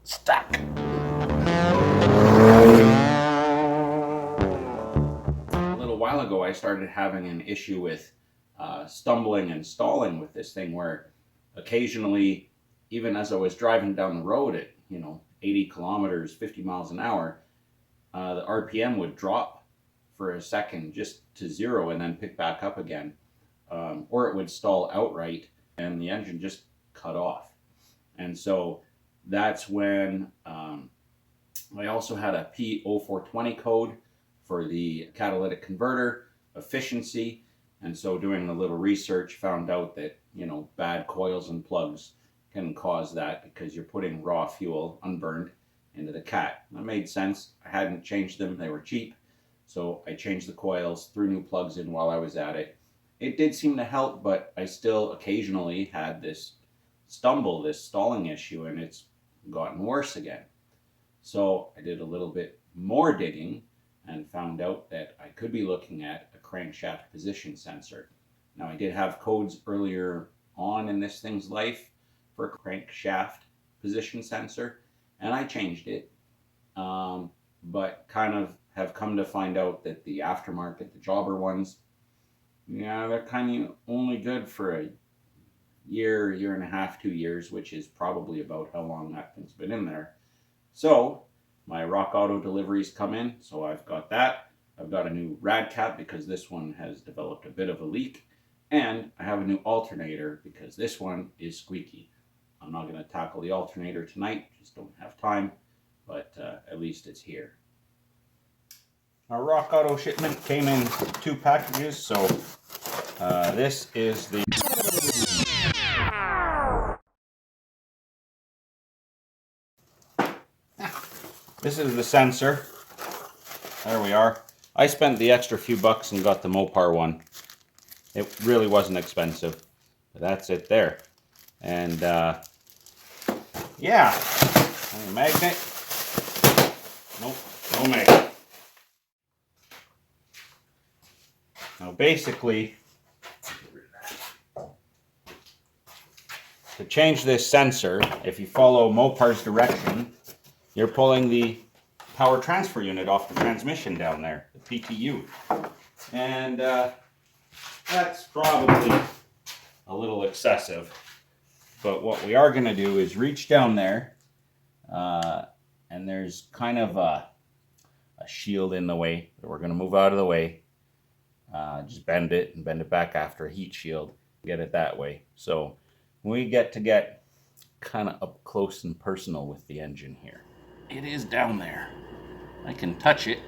Stuck. A little while ago, I started having an issue with stumbling and stalling with this thing where occasionally, even as I was driving down the road at, 80 kilometers, 50 miles an hour, the RPM would drop for a second just to zero and then pick back up again. Or it would stall outright and the engine just cut off. And so that's when I also had a P0420 code for the catalytic converter efficiency. And so doing a little research, found out that, bad coils and plugs can cause that because you're putting raw fuel, unburned, into the cat. That made sense. I hadn't changed them. They were cheap. So I changed the coils, threw new plugs in while I was at it. It did seem to help, but I still occasionally had this stalling issue, and it's gotten worse again. So I did a little bit more digging and found out that I could be looking at a crankshaft position sensor. Now, I did have codes earlier on in this thing's life for a crankshaft position sensor, and I changed it, but kind of have come to find out that the aftermarket, the jobber ones, they're kind of only good for a year and a half, 2 years, which is probably about how long that thing's been in there. So my Rock Auto deliveries come in, so I've got that. I've got a new rad cap because this one has developed a bit of a leak, and I have a new alternator because this one is squeaky. I'm not going to tackle the alternator tonight, just don't have time, but at least it's here. Our Rock Auto shipment came in 2 packages, so this is the sensor. There we are. I spent the extra few bucks and got the Mopar one. It really wasn't expensive, but that's it there. And yeah, magnet. Nope, no magnet. Now basically, to change this sensor, if you follow Mopar's direction, you're pulling the power transfer unit off the transmission down there, the PTU. And that's probably a little excessive. But what we are going to do is reach down there, and there's kind of a shield in the way that we're going to move out of the way. Just bend it and bend it back after a heat shield. Get it that way. So we get kind of up close and personal with the engine here. It is down there. I can touch it.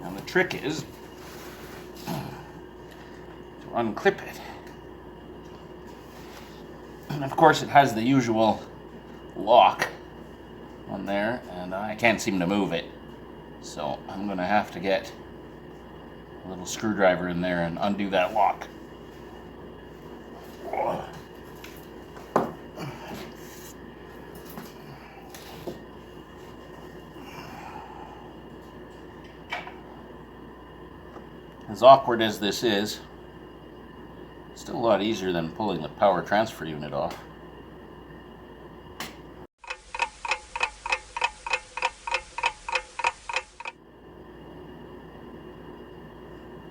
Now the trick is to unclip it. And of course it has the usual lock on there, and I can't seem to move it. So I'm going to have to get a little screwdriver in there and undo that lock. As awkward as this is, it's still a lot easier than pulling the power transfer unit off.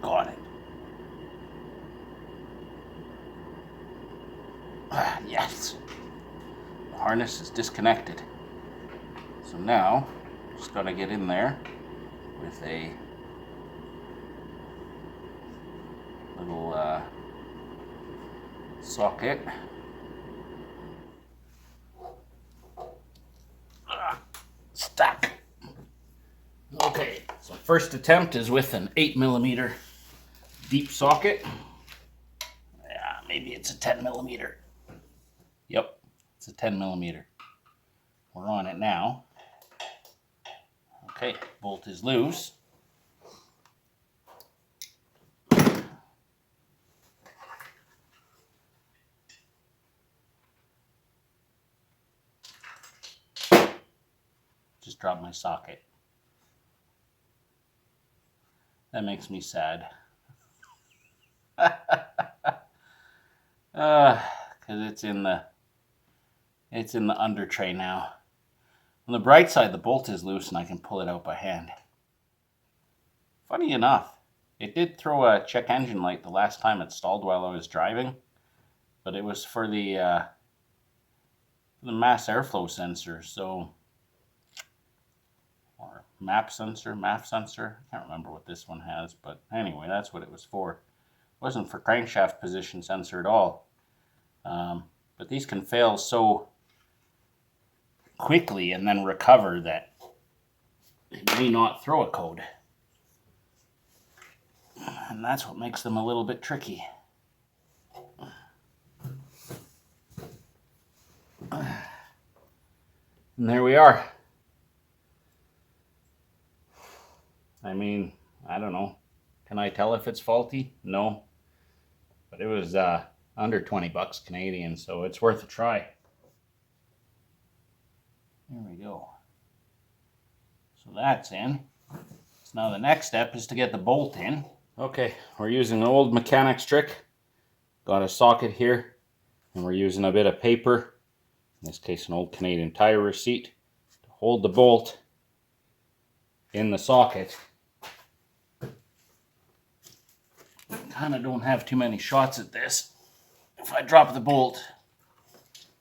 Got it. Yes. The harness is disconnected. So now, just gotta get in there with a little socket. Stuck. Okay, so first attempt is with an 8mm deep socket. Yeah, maybe it's a 10mm. Yep, it's a 10mm. We're on it now. Okay, bolt is loose. Just dropped my socket. That makes me sad. Because because it's in the under tray now. On the bright side, the bolt is loose and I can pull it out by hand. Funny enough, it did throw a check engine light the last time it stalled while I was driving, but it was for the mass airflow sensor, so, or MAF sensor. I can't remember what this one has, but anyway, that's what it was for. It wasn't for crankshaft position sensor at all. But these can fail so quickly and then recover that it may not throw a code. And that's what makes them a little bit tricky. And there we are. I mean, I don't know. Can I tell if it's faulty? No. But it was under 20 bucks Canadian, so it's worth a try. There we go. So that's in. So now the next step is to get the bolt in. Okay, we're using an old mechanic's trick. Got a socket here, and we're using a bit of paper, in this case an old Canadian Tire receipt, to hold the bolt in the socket. Kind of don't have too many shots at this. If I drop the bolt,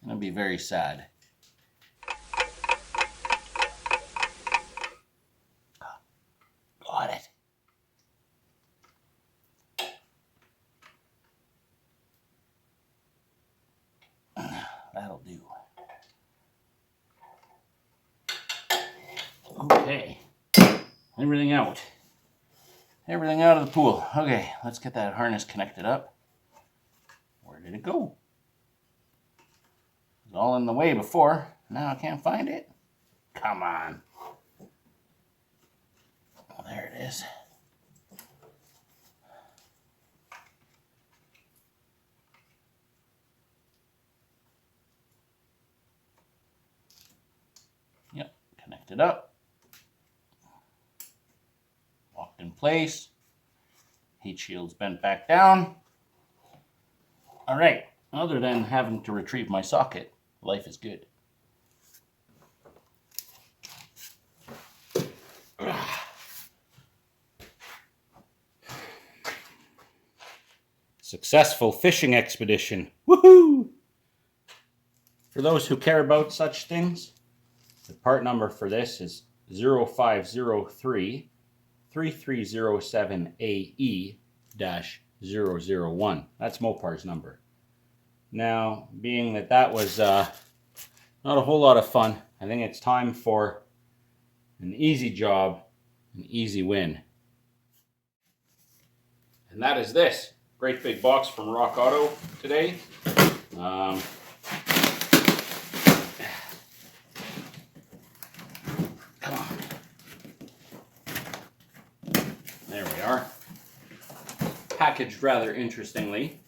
I'm going to be very sad. Got it. That'll do. Okay. Everything out. Everything out of the pool. Okay, let's get that harness connected up. Where did it go? It was all in the way before. Now I can't find it. Come on. Oh, there it is. Yep, connected up. Locked in place. Heat shield's bent back down. All right, other than having to retrieve my socket, life is good. Successful fishing expedition. Woohoo! For those who care about such things, the part number for this is 0503 3307AE-001. That's Mopar's number. Now, being that that was not a whole lot of fun, I think it's time for an easy job, an easy win. And that is this. Great big box from Rock Auto today. Come on. There we are. Packaged rather interestingly.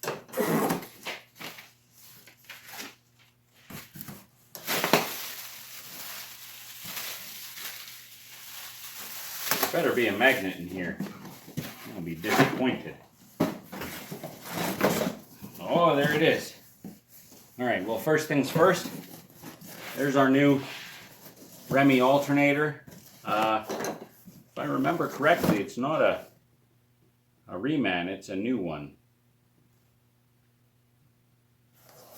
Better be a magnet in here. I'll be disappointed. Oh, there it is. All right, well, first things first. There's our new Remy alternator. If I remember correctly, it's not a reman, it's a new one.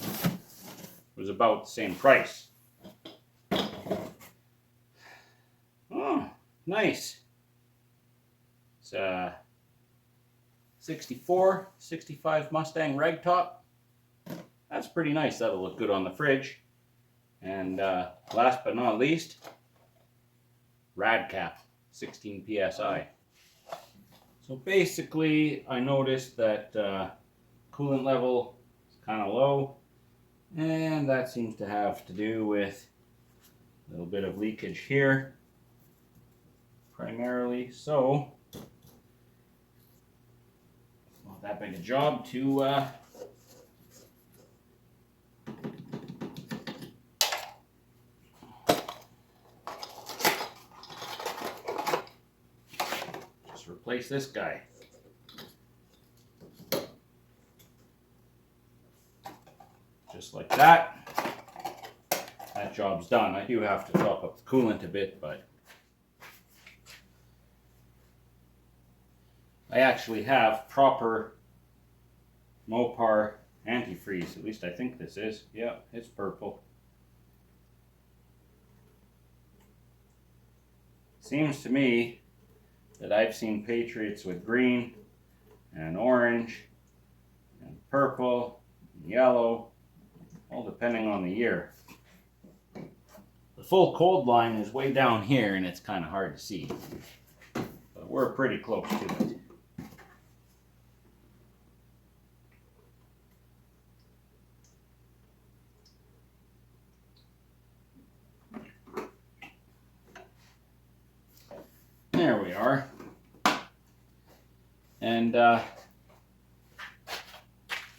It was about the same price. Oh, nice. It's a 64, 65 Mustang rag top. That's pretty nice. That'll look good on the fridge. And last but not least, rad cap, 16 PSI. So basically, I noticed that coolant level is kind of low, and that seems to have to do with a little bit of leakage here, primarily. So, not that big a job to replace this guy. Just like that. That job's done. I do have to top up the coolant a bit, but I actually have proper Mopar antifreeze. At least I think this is. Yeah, it's purple. Seems to me that I've seen Patriots with green and orange and purple and yellow, all depending on the year. The full cold line is way down here and it's kind of hard to see, but we're pretty close to it. There we are. And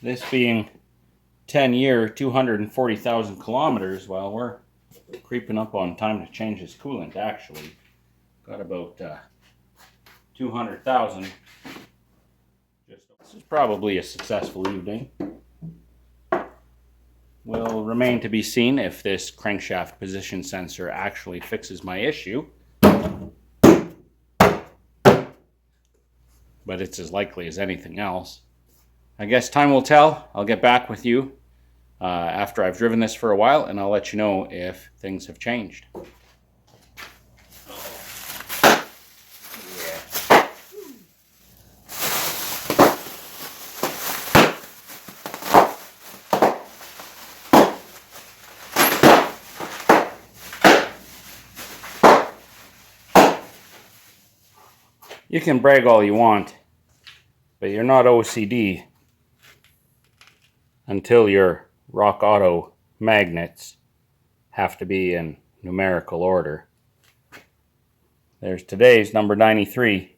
this being 10-year, 240,000 kilometers, well, we're creeping up on time to change this coolant, actually. Got about 200,000. This is probably a successful evening. Will remain to be seen if this crankshaft position sensor actually fixes my issue. But it's as likely as anything else. I guess time will tell. I'll get back with you after I've driven this for a while, and I'll let you know if things have changed. You can brag all you want, but you're not OCD until your Rock Auto magnets have to be in numerical order. There's today's number 93. There'll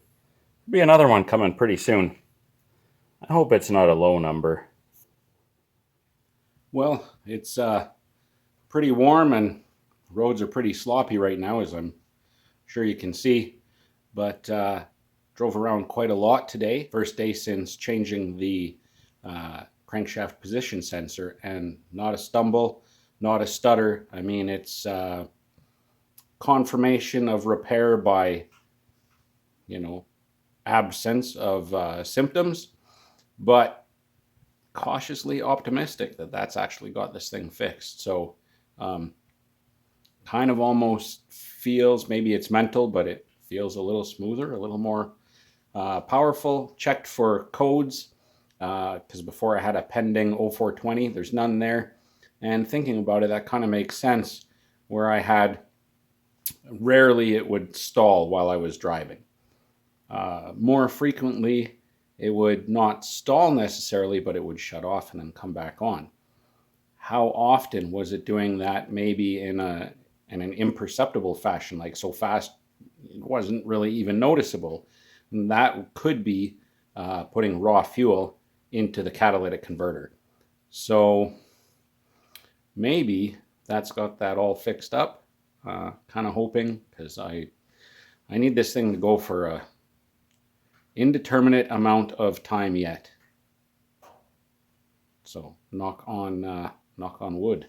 be another one coming pretty soon. I hope it's not a low number. Well, it's pretty warm and roads are pretty sloppy right now, as I'm sure you can see. But drove around quite a lot today. First day since changing the crankshaft position sensor, and not a stumble, not a stutter. I mean, it's confirmation of repair by, absence of symptoms, but cautiously optimistic that that's actually got this thing fixed. So kind of almost feels, maybe it's mental, but it feels a little smoother, a little more powerful. Checked for codes because before I had a pending 0420, there's none there. And thinking about it, that kind of makes sense, where I had rarely it would stall while I was driving. More frequently, it would not stall necessarily, but it would shut off and then come back on. How often was it doing that? Maybe in an imperceptible fashion, like so fast it wasn't really even noticeable. And that could be putting raw fuel into the catalytic converter. So maybe that's got that all fixed up. Kind of hoping, because I need this thing to go for a indeterminate amount of time yet. So knock on wood.